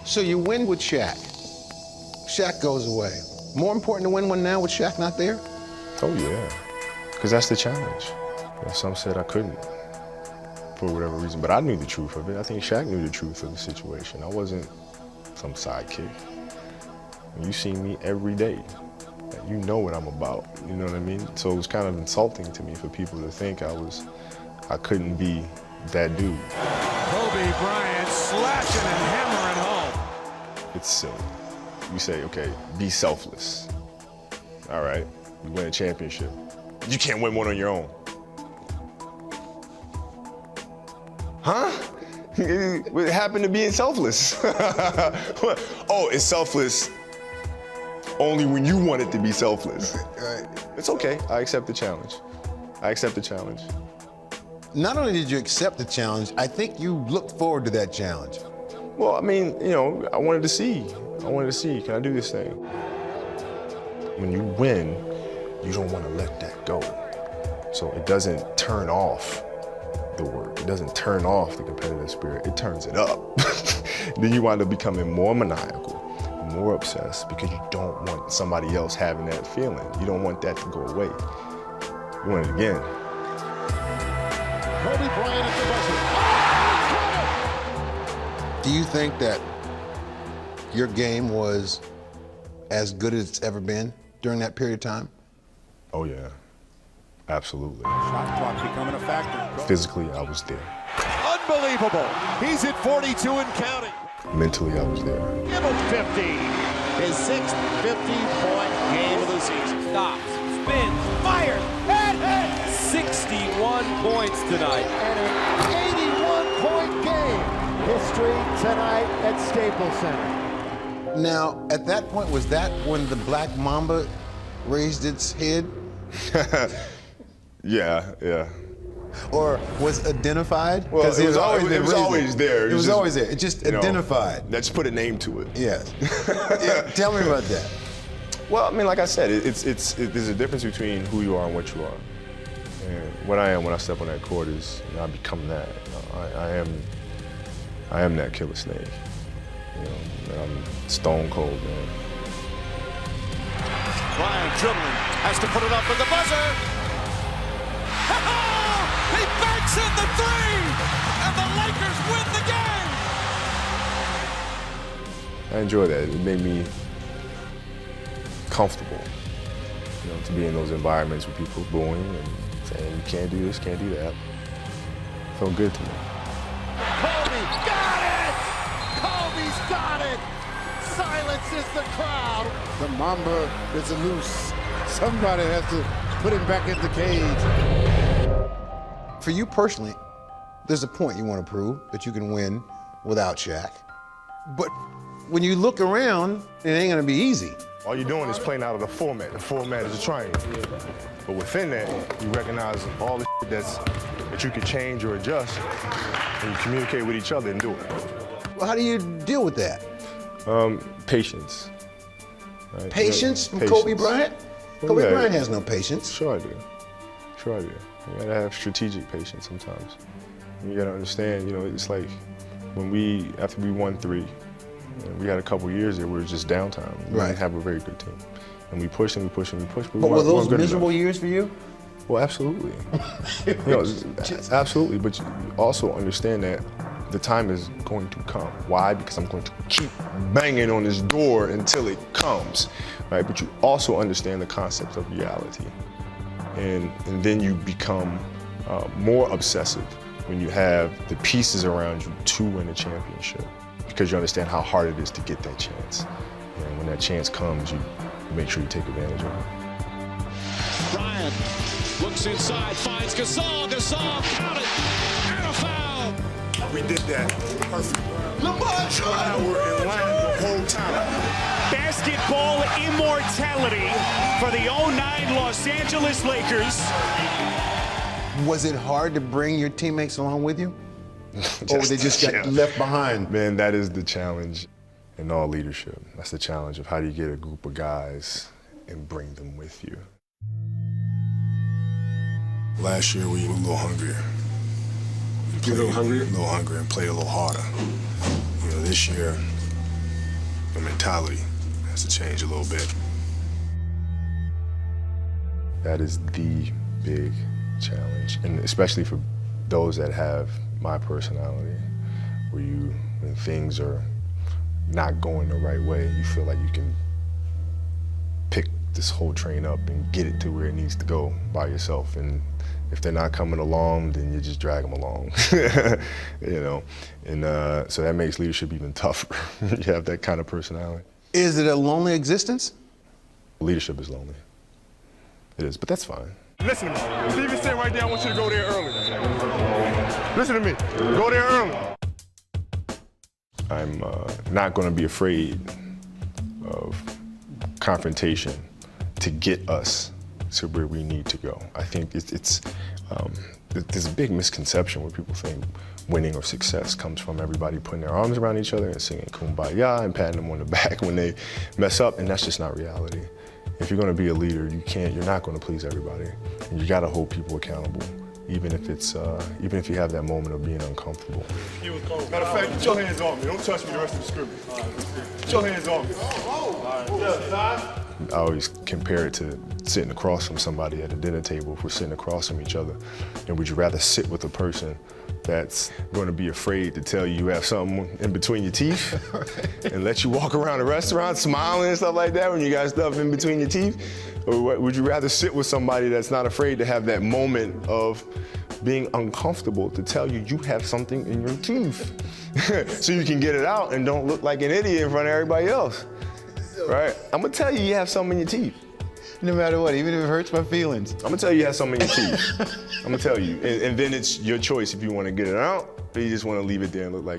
So you win with Shaq. Shaq goes away. More important to win one now with Shaq not there? Oh yeah, because that's the challenge. You know, some said I couldn't for whatever reason, but I knew the truth of it. I think Shaq knew the truth of the situation. I wasn't some sidekick. You see me every day. You know what I'm about, you know what I mean? So it was kind of insulting to me for people to think I couldn't be that dude. Kobe Bryant slashing and hammering home. It's silly. You say, okay, be selfless. All right, you win a championship. You can't win one on your own. Huh? What happened to being selfless? Oh, it's selfless only when you want it to be selfless. Right. It's okay, I accept the challenge. I accept the challenge. Not only did you accept the challenge, I think you looked forward to that challenge. Well, I mean, you know, I wanted to see, can I do this thing? When you win, you don't want to let that go. So it doesn't turn off the work. It doesn't turn off the competitive spirit. It turns it up. Then you wind up becoming more maniacal, more obsessed, because you don't want somebody else having that feeling. You don't want that to go away. You want it again. Kobe Bryant at the buzzer. Do you think that your game was as good as it's ever been during that period of time? Oh yeah, absolutely. Shot clock becoming a factor. Physically, I was there. Unbelievable. He's at 42 and counting. Mentally, I was there. Give him 50. His sixth 50-point game of the season. Stops, spins, fires, hit! 61 points tonight. And an 81-point game. History tonight at Staples Center. Now, at that point, was that when the Black Mamba raised its head? Yeah. Or was identified? Well, it was always there. It was always there. It just identified. Let's put a name to it. Yes. Yeah, tell me about that. Well, I mean, like I said, there's a difference between who you are and what you are. And what I am when I step on that court is, I become that. I am that killer snake. I'm stone cold, man. Bryant dribbling, has to put it up with the buzzer. He banks in the three, and the Lakers win the game. I enjoy that. It made me comfortable, to be in those environments with people booing and saying, you can't do this, can't do that. It felt good to me. Kobe got it! Kobe's got it! Silences the crowd. The Mamba is loose. Somebody has to put him back in the cage. For you personally, there's a point you want to prove that you can win without Shaq. But when you look around, it ain't gonna be easy. All you're doing is playing out of the format. The format is a triangle. But within that, you recognize all the shit that you can change or adjust, and you communicate with each other and do it. Well, how do you deal with that? Patience. Right? Patience from Patience. Kobe Bryant? Well, Kobe yeah. Bryant has no patience. Sure I do. You gotta have strategic patience sometimes. You gotta understand, it's like after we won 3, we had a couple years there where it was just downtime. We didn't have a very good team. And we pushed and we pushed and we pushed. But were those miserable years for you? Well, absolutely. Absolutely, but you also understand that the time is going to come. Why? Because I'm going to keep banging on this door until it comes, right? But you also understand the concept of reality. And then you become more obsessive when you have the pieces around you to win a championship, because you understand how hard it is to get that chance. And when that chance comes, you make sure you take advantage of it. Bryant looks inside, finds Gasol. Gasol, count it, and a foul. We did that perfect. LeBron were in line the whole time. Basketball immortality for the 09 Los Angeles Lakers. Was it hard to bring your teammates along with you? Or they just got left behind? Man, that is the challenge in all leadership. That's the challenge of how do you get a group of guys and bring them with you. Last year we were a little hungrier. A little hungrier? A little hungrier and played a little harder. This year the mentality has to change a little bit. That is the big challenge, and especially for those that have my personality, where when things are not going the right way, you feel like you can pick this whole train up and get it to where it needs to go by yourself. And if they're not coming along, then you just drag them along, you know? And so that makes leadership even tougher. You have that kind of personality. Is it a lonely existence? Leadership is lonely. It is, but that's fine. Listen to me. Steven said right there, I want you to go there early. Listen to me. Go there early. I'm not going to be afraid of confrontation to get us to where we need to go. I think there's a big misconception where people think winning or success comes from everybody putting their arms around each other and singing Kumbaya and patting them on the back when they mess up, and that's just not reality. If you're going to be a leader, you're not going to please everybody, and you got to hold people accountable, even if you have that moment of being uncomfortable. Matter of fact, get your hands on me. Don't touch me the rest of the scrimmage. Get your hands on me. I always compare it to sitting across from somebody at a dinner table. If we're sitting across from each other, and would you rather sit with a person that's going to be afraid to tell you have something in between your teeth and let you walk around the restaurant smiling and stuff like that when you got stuff in between your teeth? Or would you rather sit with somebody that's not afraid to have that moment of being uncomfortable to tell you have something in your teeth so you can get it out and don't look like an idiot in front of everybody else? Right? I'm gonna tell you have something in your teeth. No matter what, even if it hurts my feelings. I'm gonna tell you have something in your teeth. I'm gonna tell you. And then it's your choice if you wanna get it out or you just wanna leave it there and look like